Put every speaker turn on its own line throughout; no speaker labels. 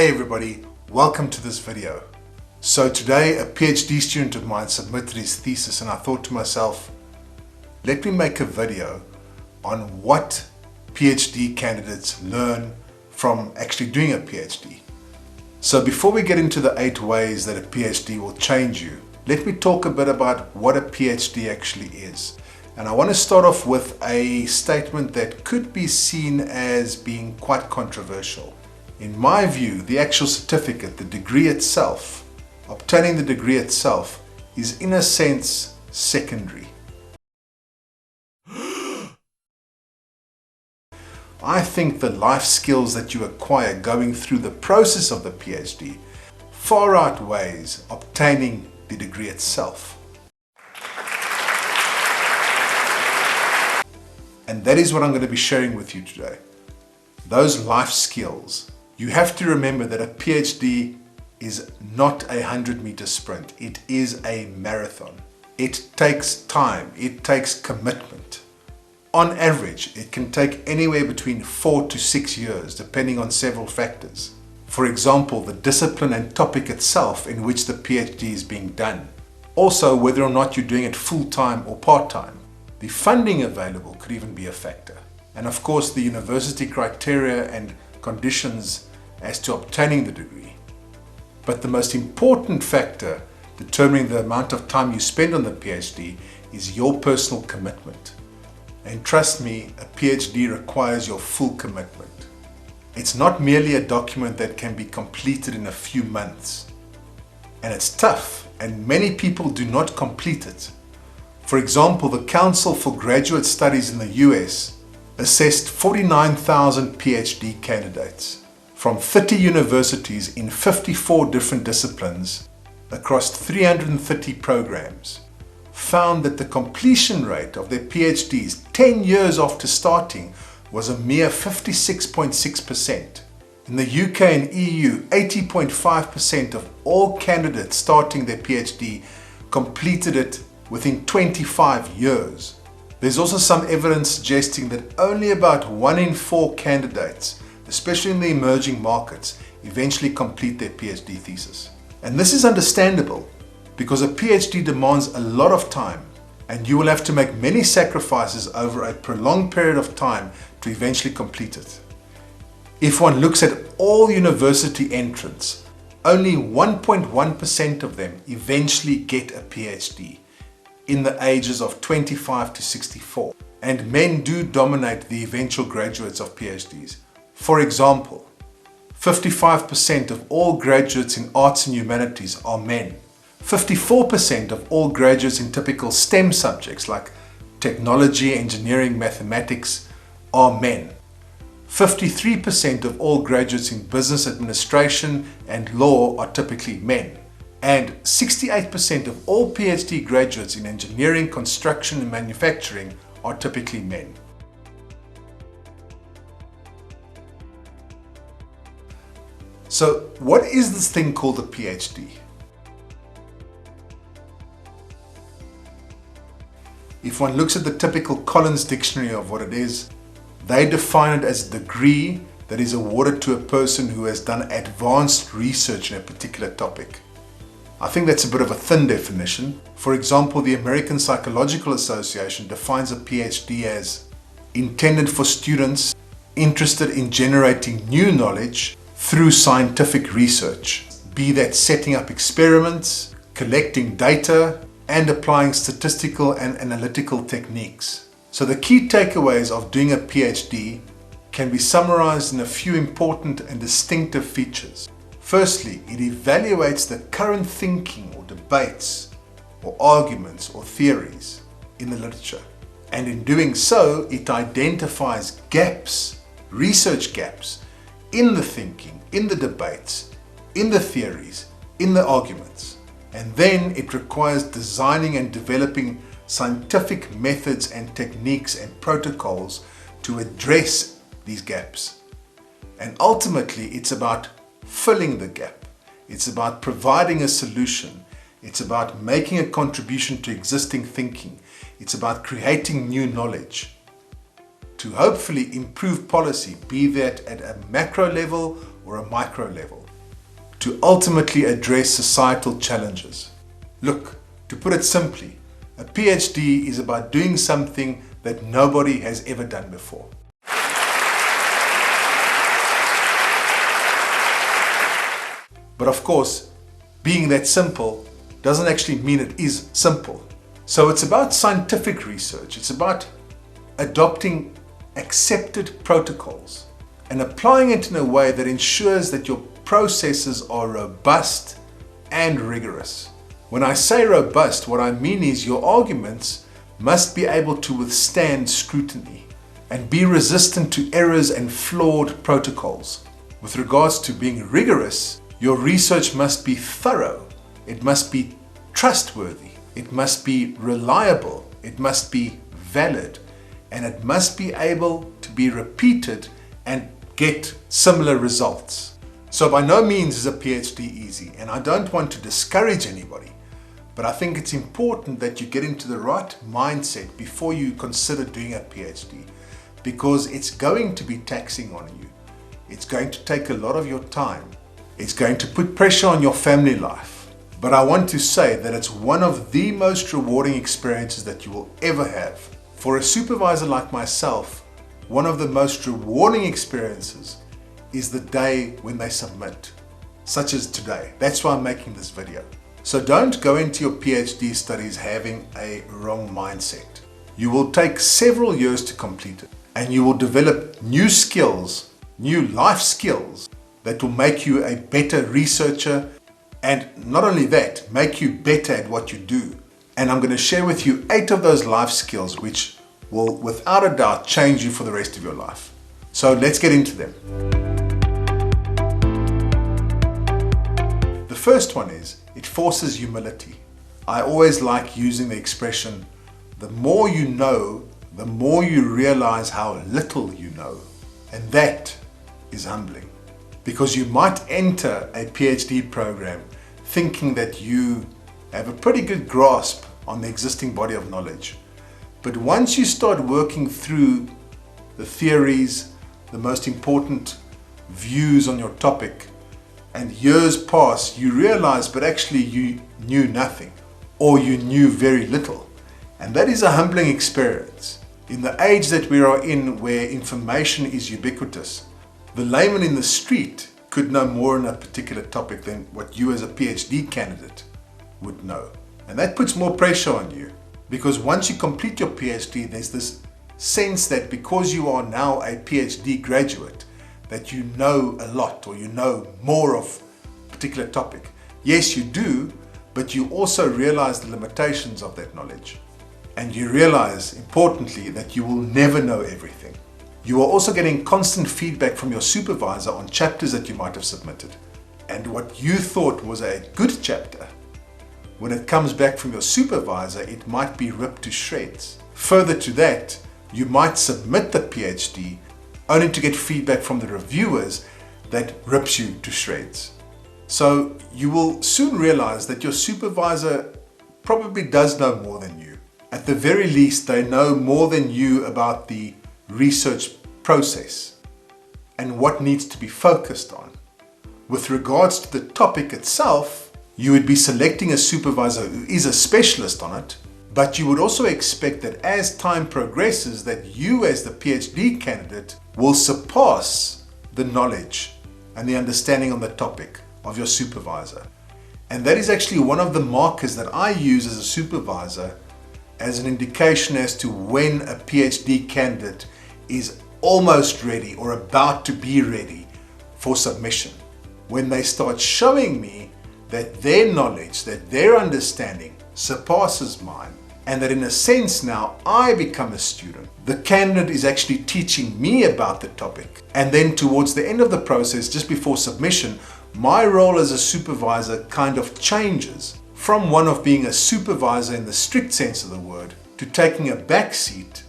Hey everybody, welcome to this video. So today a PhD student of mine submitted his thesis and I thought to myself, let me make a video on what PhD candidates learn from actually doing a PhD. So before we get into the 8 ways that a PhD will change you, let me talk a bit about what a PhD actually is. And I want to start off with a statement that could be seen as being quite controversial. In my view, the actual certificate, the degree itself, obtaining the degree itself, is in a sense secondary. I think the life skills that you acquire going through the process of the PhD far outweighs obtaining the degree itself. And that is what I'm going to be sharing with you today. Those life skills. You have to remember that a PhD is not a 100-meter sprint. It is a marathon. It takes time. It takes commitment. On average, it can take anywhere between 4 to 6 years, depending on several factors. For example, the discipline and topic itself in which the PhD is being done. Also, whether or not you're doing it full-time or part-time. The funding available could even be a factor. And of course, the university criteria and conditions as to obtaining the degree. But the most important factor determining the amount of time you spend on the PhD is your personal commitment. And trust me, a PhD requires your full commitment. It's not merely a document that can be completed in a few months. And it's tough, and many people do not complete it. For example, the Council for Graduate Studies in the US assessed 49,000 PhD candidates from 30 universities in 54 different disciplines across 330 programs, found that the completion rate of their PhDs 10 years after starting was a mere 56.6%. In the UK and EU, 80.5% of all candidates starting their PhD completed it within 25 years. There's also some evidence suggesting that only about 1 in 4 candidates, especially in the emerging markets, eventually complete their PhD thesis. And this is understandable because a PhD demands a lot of time and you will have to make many sacrifices over a prolonged period of time to eventually complete it. If one looks at all university entrants, only 1.1% of them eventually get a PhD in the ages of 25 to 64. And men do dominate the eventual graduates of PhDs. For example, 55% of all graduates in arts and humanities are men. 54% of all graduates in typical STEM subjects like technology, engineering, mathematics are men. 53% of all graduates in business administration and law are typically men. And 68% of all PhD graduates in engineering, construction and manufacturing are typically men. So what is this thing called a PhD? If one looks at the typical Collins dictionary of what it is, they define it as a degree that is awarded to a person who has done advanced research in a particular topic. I think that's a bit of a thin definition. For example, the American Psychological Association defines a PhD as intended for students interested in generating new knowledge through scientific research, be that setting up experiments, collecting data, and applying statistical and analytical techniques. So the key takeaways of doing a PhD can be summarized in a few important and distinctive features. Firstly, it evaluates the current thinking or debates or arguments or theories in the literature. And in doing so, it identifies gaps, research gaps, in the thinking, in the debates, in the theories, in the arguments. And then it requires designing and developing scientific methods and techniques and protocols to address these gaps. And ultimately, it's about filling the gap. It's about providing a solution. It's about making a contribution to existing thinking. It's about creating new knowledge to hopefully improve policy, be that at a macro level or a micro level. to ultimately address societal challenges. Look, to put it simply, a PhD is about doing something that nobody has ever done before. But of course, being that simple doesn't actually mean it is simple. So it's about scientific research. It's about adopting accepted protocols and applying it in a way that ensures that your processes are robust and rigorous. When I say robust, what I mean is your arguments must be able to withstand scrutiny and be resistant to errors and flawed protocols. With regards to being rigorous, your research must be thorough, it must be trustworthy, it must be reliable, it must be valid, and it must be able to be repeated and get similar results. So by no means is a PhD easy, and I don't want to discourage anybody, but I think it's important that you get into the right mindset before you consider doing a PhD, because it's going to be taxing on you. It's going to take a lot of your time. It's going to put pressure on your family life. But I want to say that it's one of the most rewarding experiences that you will ever have. For a supervisor like myself, one of the most rewarding experiences is the day when they submit, such as today. That's why I'm making this video. So don't go into your PhD studies having a wrong mindset. You will take several years to complete it, and you will develop new skills, new life skills that will make you a better researcher, and not only that, make you better at what you do. And I'm going to share with you 8 of those life skills which will without a doubt change you for the rest of your life. So let's get into them. The first one is, it forces humility. I always like using the expression, the more you know, the more you realize how little you know. And that is humbling. Because you might enter a PhD program thinking that you have a pretty good grasp on the existing body of knowledge. But once you start working through the theories, the most important views on your topic, and years pass, you realize, but actually you knew nothing, or you knew very little. And that is a humbling experience. In the age that we are in, where information is ubiquitous, the layman in the street could know more on a particular topic than what you as a PhD candidate would know. And that puts more pressure on you, because once you complete your PhD, there's this sense that because you are now a PhD graduate, that you know a lot, or you know more of a particular topic. Yes, you do, but you also realize the limitations of that knowledge. And you realize, importantly, that you will never know everything. You are also getting constant feedback from your supervisor on chapters that you might have submitted. And what you thought was a good chapter, when it comes back from your supervisor, it might be ripped to shreds. Further to that, you might submit the PhD only to get feedback from the reviewers that rips you to shreds. So you will soon realize that your supervisor probably does know more than you. At the very least, they know more than you about the research process and what needs to be focused on. With regards to the topic itself, you would be selecting a supervisor who is a specialist on it, but you would also expect that as time progresses, that you as the PhD candidate will surpass the knowledge and the understanding on the topic of your supervisor. And that is actually one of the markers that I use as a supervisor as an indication as to when a PhD candidate is almost ready or about to be ready for submission. When they start showing me that their knowledge, that their understanding surpasses mine, and that in a sense now I become a student. The candidate is actually teaching me about the topic. And then towards the end of the process, just before submission, my role as a supervisor kind of changes from one of being a supervisor in the strict sense of the word to taking a back seat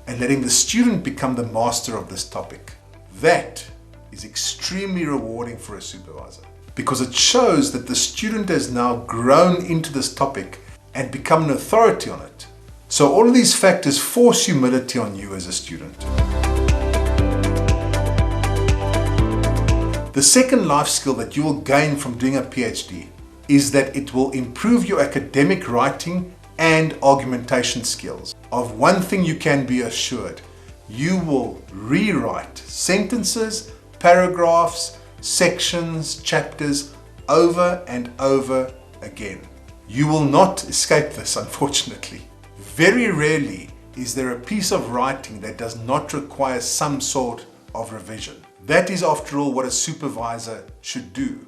and letting the student become the master of this topic. That is extremely rewarding for a supervisor, because it shows that the student has now grown into this topic and become an authority on it. So all of these factors force humility on you as a student. The second life skill that you will gain from doing a PhD is that it will improve your academic writing and argumentation skills. Of one thing you can be assured, you will rewrite sentences, paragraphs, sections, chapters over and over again. You will not escape this, unfortunately. Very rarely is there a piece of writing that does not require some sort of revision. That is, after all, what a supervisor should do.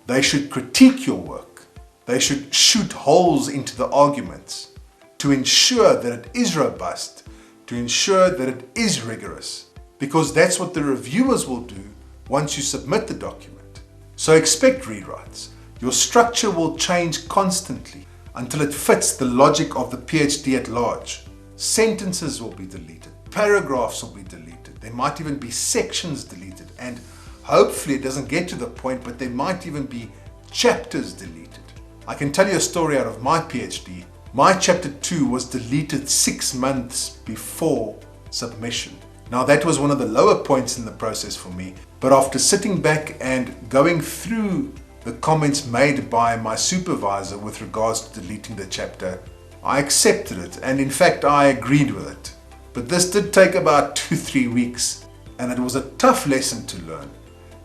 They should critique your work. They should shoot holes into the arguments to ensure that it is robust, to ensure that it is rigorous, because that's what the reviewers will do once you submit the document. So expect rewrites. Your structure will change constantly until it fits the logic of the PhD at large. Sentences will be deleted, paragraphs will be deleted, there might even be sections deleted, and hopefully it doesn't get to the point, but there might even be chapters deleted. I can tell you a story out of my PhD. My chapter 2 was deleted 6 months before submission. Now that was one of the lower points in the process for me, but after sitting back and going through the comments made by my supervisor with regards to deleting the chapter, I accepted it, and in fact I agreed with it. But this did take about 2-3 weeks, and it was a tough lesson to learn,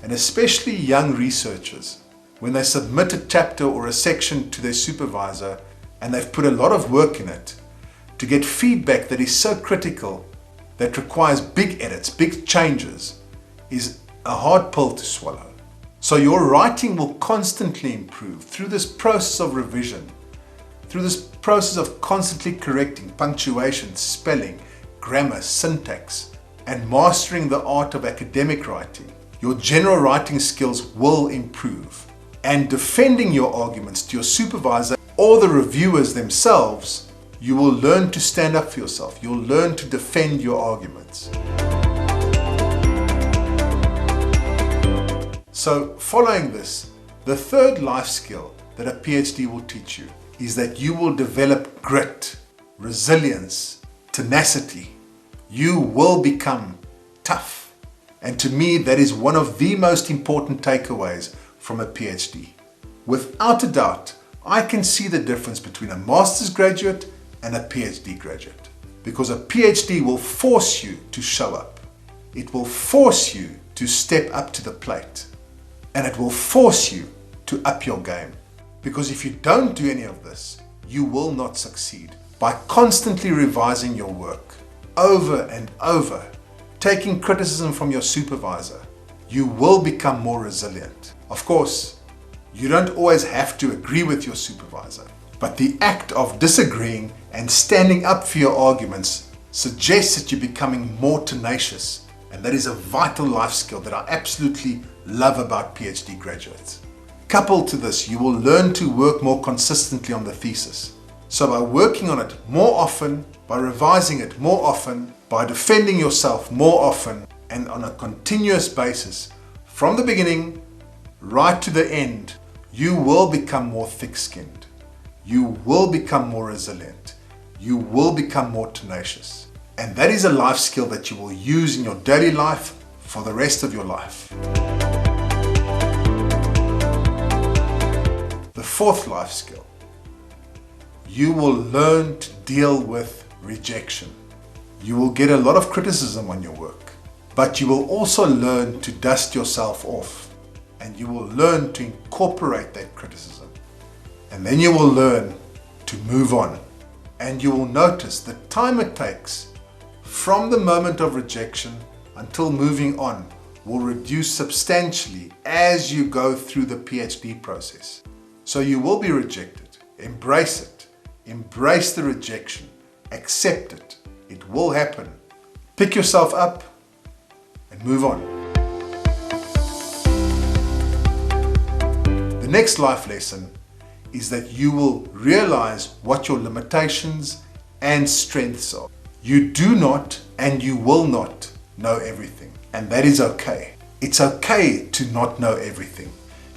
and especially young researchers, when they submit a chapter or a section to their supervisor and they've put a lot of work in it, to get feedback that is so critical, that requires big edits, big changes, is a hard pill to swallow. So your writing will constantly improve through this process of revision, through this process of constantly correcting punctuation, spelling, grammar, syntax, and mastering the art of academic writing. Your general writing skills will improve, and defending your arguments to your supervisor or the reviewers themselves, you will learn to stand up for yourself. You'll learn to defend your arguments. So following this, the third life skill that a PhD will teach you is that you will develop grit, resilience, tenacity. You will become tough. And to me, that is one of the most important takeaways from a PhD. Without a doubt, I can see the difference between a master's graduate and a PhD graduate, because a PhD will force you to show up. It will force you to step up to the plate, and it will force you to up your game. Because if you don't do any of this, you will not succeed. By constantly revising your work over and over, taking criticism from your supervisor, you will become more resilient. Of course, you don't always have to agree with your supervisor, but the act of disagreeing and standing up for your arguments suggests that you're becoming more tenacious, and that is a vital life skill that I absolutely love about PhD graduates. Coupled to this, you will learn to work more consistently on the thesis. So by working on it more often, by revising it more often, by defending yourself more often, and on a continuous basis, from the beginning right to the end, you will become more thick-skinned. You will become more resilient. You will become more tenacious. And that is a life skill that you will use in your daily life for the rest of your life. The fourth life skill, you will learn to deal with rejection. You will get a lot of criticism on your work, but you will also learn to dust yourself off, and you will learn to incorporate that criticism. And then you will learn to move on, and you will notice the time it takes from the moment of rejection until moving on will reduce substantially as you go through the PhD process. So you will be rejected. Embrace it. Embrace the rejection. Accept it. It will happen. Pick yourself up and move on. The next life lesson is that you will realize what your limitations and strengths are. You do not and you will not know everything, and that is okay. It's okay to not know everything.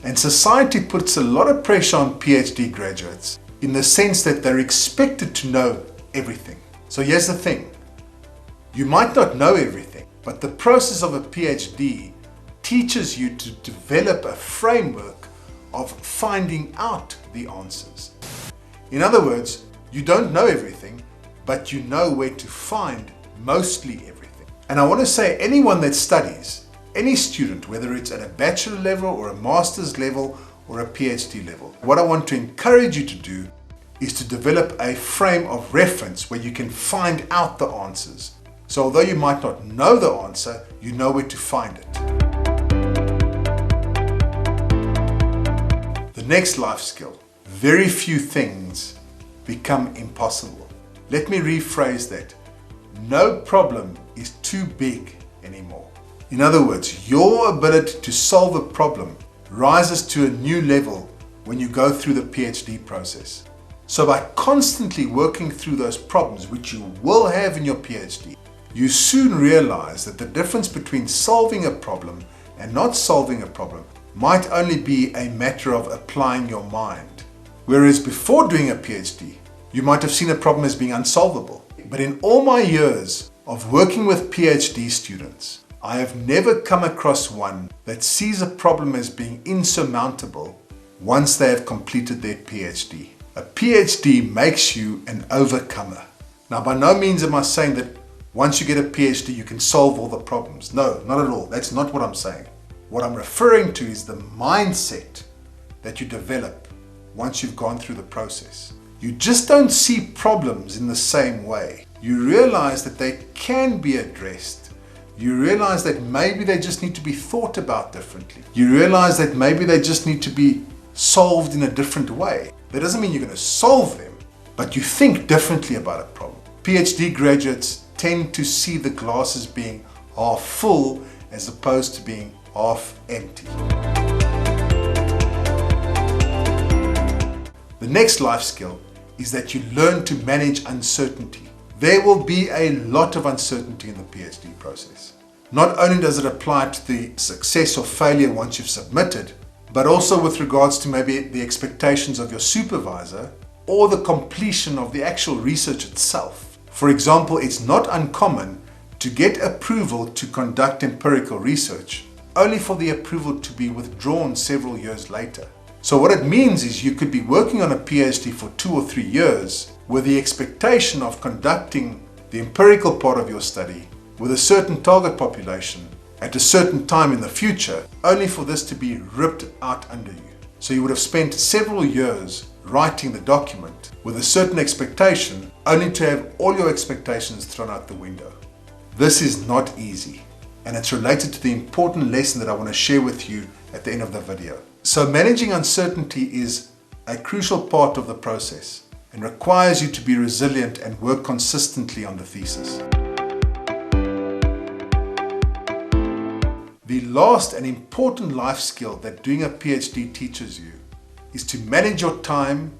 And society puts a lot of pressure on PhD graduates in the sense that they're expected to know everything. So here's the thing. You might not know everything, but the process of a PhD teaches you to develop a framework of finding out the answers. In other words, you don't know everything, but you know where to find mostly everything. And I want to say anyone that studies, any student, whether it's at a bachelor level or a master's level or a PhD level, what I want to encourage you to do is to develop a frame of reference where you can find out the answers. So although you might not know the answer, you know where to find it. The next life skill: very few things become impossible. Let me rephrase that. No problem is too big anymore. In other words, your ability to solve a problem rises to a new level when you go through the PhD process. So by constantly working through those problems, which you will have in your PhD, you soon realize that the difference between solving a problem and not solving a problem might only be a matter of applying your mind. Whereas before doing a PhD, you might have seen a problem as being unsolvable. But in all my years of working with PhD students, I have never come across one that sees a problem as being insurmountable once they have completed their PhD. A PhD makes you an overcomer. Now, by no means am I saying that once you get a PhD, you can solve all the problems. No, not at all. That's not what I'm saying. What I'm referring to is the mindset that you develop once you've gone through the process. You just don't see problems in the same way. You realize that they can be addressed. You realize that maybe they just need to be thought about differently. You realize that maybe they just need to be solved in a different way. That doesn't mean you're going to solve them, but you think differently about a problem. PhD graduates tend to see the glass as being half full as opposed to being half empty. The next life skill is that you learn to manage uncertainty. There will be a lot of uncertainty in the PhD process. Not only does it apply to the success or failure once you've submitted, but also with regards to maybe the expectations of your supervisor or the completion of the actual research itself. For example, it's not uncommon to get approval to conduct empirical research, only for the approval to be withdrawn several years later. So what it means is you could be working on a PhD for 2 or 3 years with the expectation of conducting the empirical part of your study with a certain target population at a certain time in the future, only for this to be ripped out under you. So you would have spent several years writing the document with a certain expectation, only to have all your expectations thrown out the window. This is not easy, and it's related to the important lesson that I want to share with you at the end of the video. So managing uncertainty is a crucial part of the process and requires you to be resilient and work consistently on the thesis. The last and important life skill that doing a PhD teaches you is to manage your time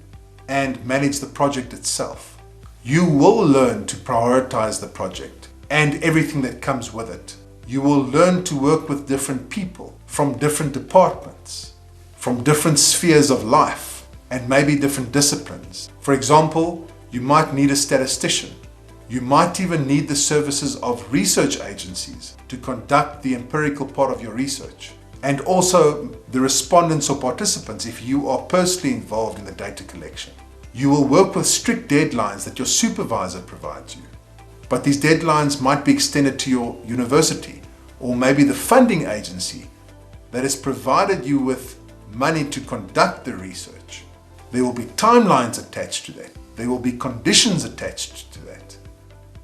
and manage the project itself. You will learn to prioritize the project and everything that comes with it. You will learn to work with different people from different departments, from different spheres of life, and maybe different disciplines. For example, you might need a statistician. You might even need the services of research agencies to conduct the empirical part of your research, and also the respondents or participants if you are personally involved in the data collection. You will work with strict deadlines that your supervisor provides you, but these deadlines might be extended to your university or maybe the funding agency that has provided you with money to conduct the research. There will be timelines attached to that. There will be conditions attached to that.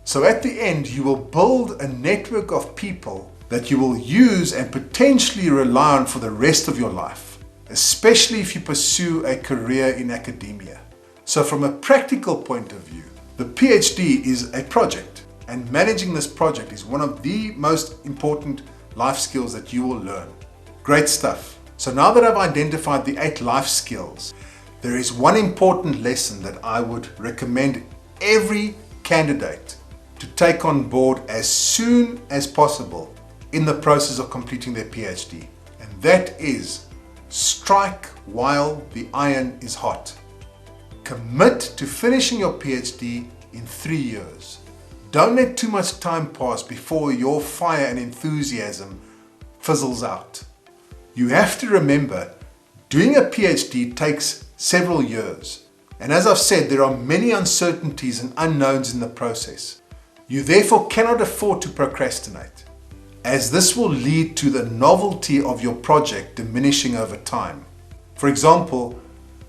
So at the end, you will build a network of people that you will use and potentially rely on for the rest of your life, especially if you pursue a career in academia. So from a practical point of view, the PhD is a project, and managing this project is one of the most important life skills that you will learn. Great stuff. So now that I've identified the 8 life skills, there is one important lesson that I would recommend every candidate to take on board as soon as possible in the process of completing their PhD. And that is, strike while the iron is hot. Commit to finishing your PhD in 3 years. Don't let too much time pass before your fire and enthusiasm fizzles out. You have to remember, doing a PhD takes several years. And as I've said, there are many uncertainties and unknowns in the process. You therefore cannot afford to procrastinate, as this will lead to the novelty of your project diminishing over time. For example,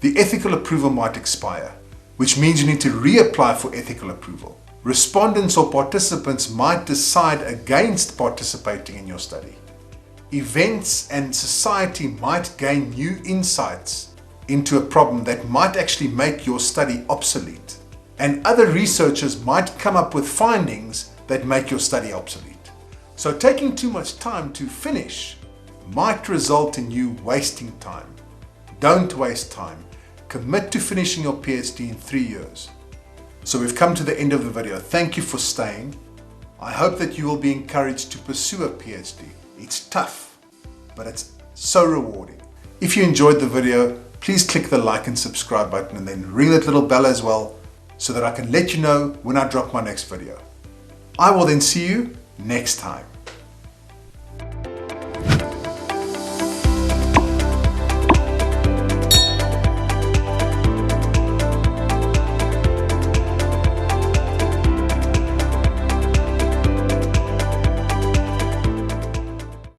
the ethical approval might expire, which means you need to reapply for ethical approval. Respondents or participants might decide against participating in your study. Events and society might gain new insights into a problem that might actually make your study obsolete. And other researchers might come up with findings that make your study obsolete. So taking too much time to finish might result in you wasting time. Don't waste time. Commit to finishing your PhD in 3 years. So we've come to the end of the video. Thank you for staying. I hope that you will be encouraged to pursue a PhD. It's tough, but it's so rewarding. If you enjoyed the video, please click the like and subscribe button and then ring that little bell as well, so that I can let you know when I drop my next video. I will then see you next time.